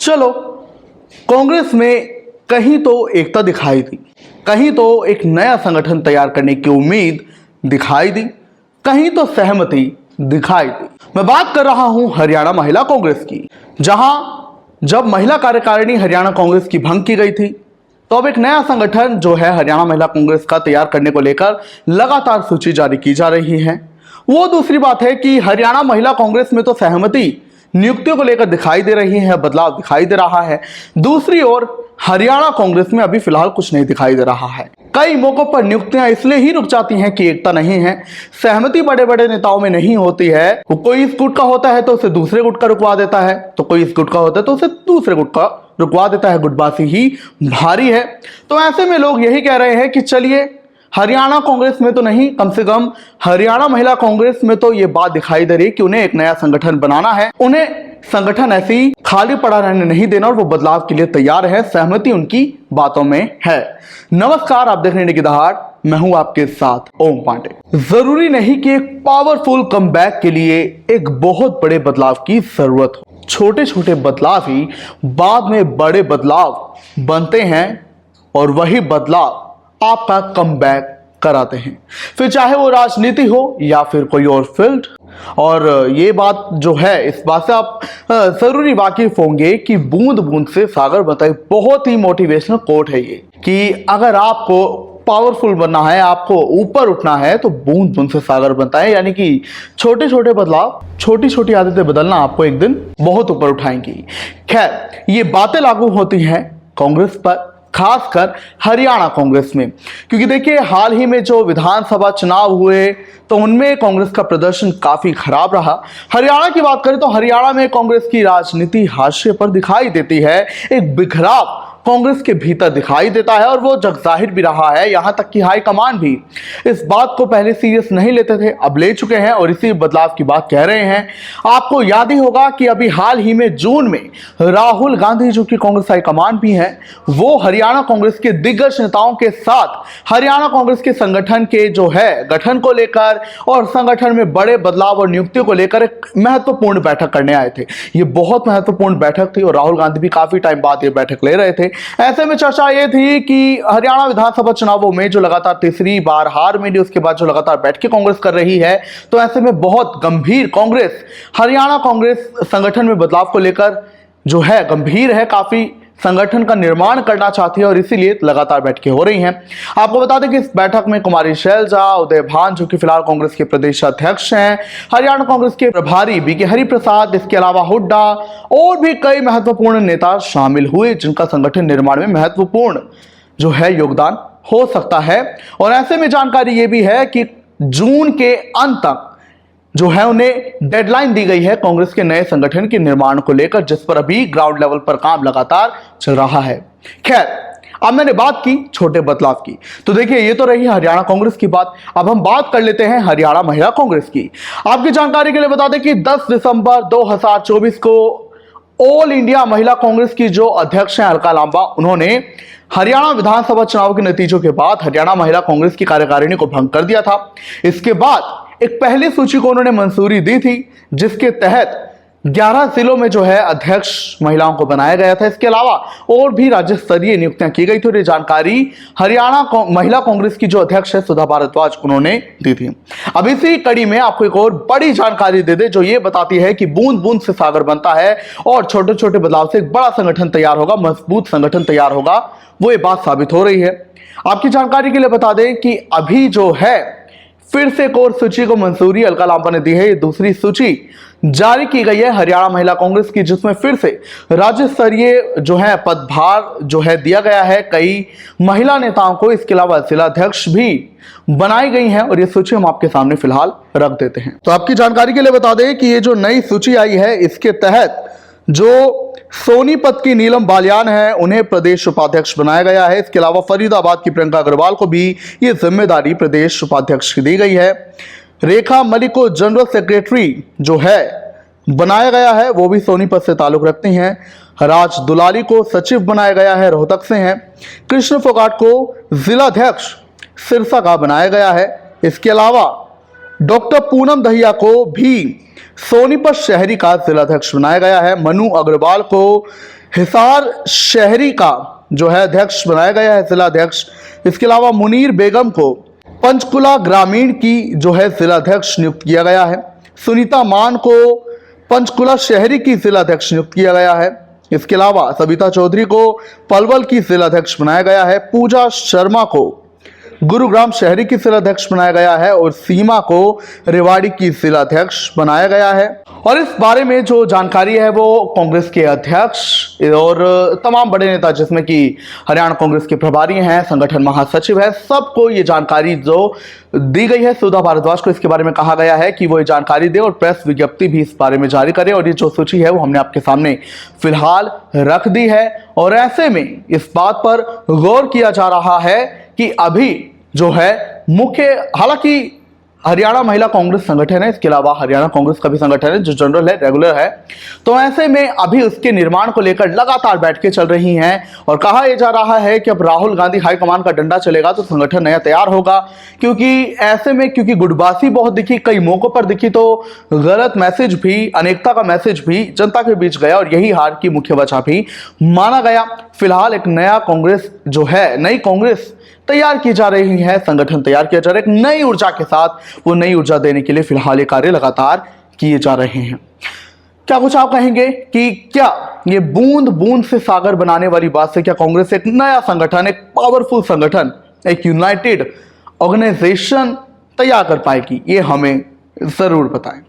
चलो, कांग्रेस में कहीं तो एकता दिखाई दी, कहीं तो एक नया संगठन तैयार करने की उम्मीद दिखाई दी, कहीं तो सहमति दिखाई दी। मैं बात कर रहा हूं हरियाणा महिला कांग्रेस की, जहां जब महिला कार्यकारिणी हरियाणा कांग्रेस की भंग की गई थी, तो अब एक नया संगठन जो है हरियाणा महिला कांग्रेस का तैयार करने को लेकर लगातार सूची जारी की जा रही है। वो दूसरी बात है कि हरियाणा महिला कांग्रेस में तो सहमति नियुक्तियों को लेकर दिखाई दे रही है, बदलाव दिखाई दे रहा है। दूसरी ओर हरियाणा कांग्रेस में अभी फिलहाल कुछ नहीं दिखाई दे रहा है। कई मौकों पर नियुक्तियां इसलिए ही रुक जाती हैं कि एकता नहीं है, सहमति बड़े बड़े नेताओं में नहीं होती है। कोई इस गुट का होता है तो उसे दूसरे गुट का रुकवा देता है, तो कोई इस गुट का होता है तो उसे दूसरे गुट का रुकवा देता है। गुटबाजी ही भारी है। तो ऐसे में लोग यही कह रहे हैं कि चलिए, हरियाणा कांग्रेस में तो नहीं, कम से कम हरियाणा महिला कांग्रेस में तो ये बात दिखाई दे रही है कि उन्हें एक नया संगठन बनाना है। उन्हें संगठन ऐसे ही खाली पड़ा रहने नहीं देना और वो बदलाव के लिए तैयार है। सहमति उनकी बातों में है। नमस्कार, आप देख रहे हैं की दहाड़, मैं हूं आपके साथ ओम पांडे। जरूरी नहीं कि एक पावरफुल कमबैक के लिए एक बहुत बड़े बदलाव की जरूरत हो। छोटे छोटे बदलाव ही बाद में बड़े बदलाव बनते हैं और वही बदलाव आपका कमबैक कराते हैं, फिर चाहे वो राजनीति हो या फिर कोई और फील्ड। और ये बात जो है, इस बात से आप जरूरी वाकिफ होंगे कि बूंद बूंद से सागर बनता है। बहुत ही मोटिवेशनल कोट है ये, कि अगर आपको पावरफुल बनना है, आपको ऊपर उठना है, तो बूंद बूंद से सागर बनता है। यानी कि छोटे छोटे बदलाव, छोटी छोटी आदतें बदलना आपको एक दिन बहुत ऊपर उठाएंगी। खैर, ये बातें लागू होती हैं कांग्रेस पर, खासकर हरियाणा कांग्रेस में, क्योंकि देखिए हाल ही में जो विधानसभा चुनाव हुए तो उनमें कांग्रेस का प्रदर्शन काफी खराब रहा। हरियाणा की बात करें तो हरियाणा में कांग्रेस की राजनीति हाशिए पर दिखाई देती है। एक बिखराव कांग्रेस के भीतर दिखाई देता है और वो जगजाहिर भी रहा है। यहां तक कि हाईकमान भी इस बात को पहले सीरियस नहीं लेते थे, अब ले चुके हैं और इसी बदलाव की बात कह रहे हैं। आपको याद ही होगा कि अभी हाल ही में जून में राहुल गांधी, जो कि कांग्रेस हाईकमान भी हैं, वो हरियाणा कांग्रेस के दिग्गज नेताओं के साथ हरियाणा कांग्रेस के संगठन के जो है गठन को लेकर और संगठन में बड़े बदलाव और नियुक्तियों को लेकर एक महत्वपूर्ण बैठक करने आए थे। ये बहुत महत्वपूर्ण बैठक थी और राहुल गांधी भी काफी टाइम बाद ये बैठक ले रहे थे। ऐसे में चर्चा ये थी कि हरियाणा विधानसभा चुनावों में जो लगातार तीसरी बार हार मिली, उसके बाद जो लगातार बैठ के कांग्रेस कर रही है, तो ऐसे में बहुत गंभीर कांग्रेस, हरियाणा कांग्रेस संगठन में बदलाव को लेकर जो है गंभीर है, काफी संगठन का निर्माण करना चाहती है और इसीलिए लगातार बैठकें हो रही हैं। आपको बता दें कि इस बैठक में कुमारी शैलजा, उदय भान, जो कि फिलहाल कांग्रेस के प्रदेश अध्यक्ष हैं, हरियाणा कांग्रेस के प्रभारी बीके हरिप्रसाद, इसके अलावा हुड्डा और भी कई महत्वपूर्ण नेता शामिल हुए, जिनका संगठन निर्माण में महत्वपूर्ण जो है योगदान हो सकता है। और ऐसे में जानकारी यह भी है कि जून के अंत तक जो है उन्हें डेडलाइन दी गई है कांग्रेस के नए संगठन के निर्माण को लेकर, जिस पर अभी ग्राउंड लेवल पर काम लगातार चल रहा है। खैर, अब मैंने बात की छोटे बदलाव की, तो देखिए ये तो रही हरियाणा कांग्रेस की बात। अब हम बात कर लेते हैं हरियाणा महिला कांग्रेस की। आपकी जानकारी के लिए बता दें कि 10 दिसंबर 2024 को ऑल इंडिया महिला कांग्रेस की जो अध्यक्ष हैं अलका लांबा, उन्होंने हरियाणा विधानसभा चुनाव के नतीजों के बाद हरियाणा महिला कांग्रेस की कार्यकारिणी को भंग कर दिया था। इसके बाद एक पहली सूची को उन्होंने मंजूरी दी थी, जिसके तहत 11 जिलों में जो है अध्यक्ष महिलाओं को बनाया गया था। इसके अलावा और भी राज्य स्तरीय नियुक्तियां की गई थी और ये जानकारी हरियाणा महिला कांग्रेस की जो अध्यक्ष है सुधा भारद्वाज, उन्होंने दी थी। अब इसी कड़ी में आपको एक और बड़ी जानकारी दे दे, जो ये बताती है कि बूंद बूंद से सागर बनता है और छोटे छोटे बदलाव से एक बड़ा संगठन तैयार होगा, मजबूत संगठन तैयार होगा। वो ये बात साबित हो रही है। आपकी जानकारी के लिए बता दें कि अभी जो है फिर से एक और सूची को मंजूरी अलका लांबा ने दी है। ये दूसरी सूची जारी की गई है हरियाणा महिला कांग्रेस की, जिसमें फिर से राज्य स्तरीय जो है पदभार जो है दिया गया है कई महिला नेताओं को। इसके अलावा जिलाध्यक्ष भी बनाई गई हैं और ये सूची हम आपके सामने फिलहाल रख देते हैं। तो आपकी जानकारी के लिए बता दें कि ये जो नई सूची आई है, इसके तहत जो सोनीपत की नीलम बालियान है, उन्हें प्रदेश उपाध्यक्ष बनाया गया है। इसके अलावा फरीदाबाद की प्रियंका अग्रवाल को भी ये जिम्मेदारी प्रदेश उपाध्यक्ष की दी गई है। रेखा मलिक को जनरल सेक्रेटरी जो है बनाया गया है, वो भी सोनीपत से ताल्लुक रखती हैं। राज दुलारी को सचिव बनाया गया है, रोहतक से हैं। कृष्ण फोगाट को जिलाध्यक्ष सिरसा का बनाया गया है। इसके अलावा डॉक्टर पूनम दहिया को भी सोनीपत शहरी का जिलाध्यक्ष बनाया गया है। मनु अग्रवाल को हिसार शहरी का जो है अध्यक्ष बनाया गया है, जिला अध्यक्ष। इसके अलावा मुनीर बेगम को पंचकुला ग्रामीण की जो है जिला अध्यक्ष नियुक्त किया गया है। सुनीता मान को पंचकुला शहरी की जिला अध्यक्ष नियुक्त किया गया है। इसके अलावा सविता चौधरी को पलवल की जिला अध्यक्ष बनाया गया है। पूजा शर्मा को गुरुग्राम शहरी की जिला अध्यक्ष बनाया गया है और सीमा को रेवाड़ी की जिला अध्यक्ष बनाया गया है। और इस बारे में जो जानकारी है वो कांग्रेस के अध्यक्ष और तमाम बड़े नेता, जिसमें कि हरियाणा कांग्रेस के प्रभारी हैं, संगठन महासचिव है, सबको ये जानकारी जो दी गई है। सुधा भारद्वाज को इसके बारे में कहा गया है कि वो ये जानकारी दे और प्रेस विज्ञप्ति भी इस बारे में जारी करे। और ये जो सूची है वो हमने आपके सामने फिलहाल रख दी है। और ऐसे में इस बात पर गौर किया जा रहा है कि अभी जो है मुख्य, हालांकि हरियाणा महिला कांग्रेस संगठन है, इसके अलावा हरियाणा कांग्रेस का भी संगठन है जो जनरल है, रेगुलर है, तो ऐसे में अभी उसके निर्माण को लेकर लगातार बैठकें चल रही हैं। और कहा यह जा रहा है कि अब राहुल गांधी हाईकमान का डंडा चलेगा तो संगठन नया तैयार होगा। क्योंकि ऐसे में क्योंकि गुटबाजी बहुत दिखी, कई मौकों पर दिखी, तो गलत मैसेज भी, अनेकता का मैसेज भी जनता के बीच गया और यही हार की मुख्य वजह भी माना गया। फिलहाल एक नया कांग्रेस जो है, नई कांग्रेस तैयार की जा रही है, संगठन तैयार किया जा रहा है। एक नई ऊर्जा के साथ, वो नई ऊर्जा देने के लिए फिलहाल ये कार्य लगातार किए जा रहे हैं। क्या कुछ आप कहेंगे कि क्या ये बूंद बूंद से सागर बनाने वाली बात से क्या कांग्रेस एक नया संगठन, एक पावरफुल संगठन, एक यूनाइटेड ऑर्गेनाइजेशन तैयार कर पाएगी? ये हमें जरूर बताएं।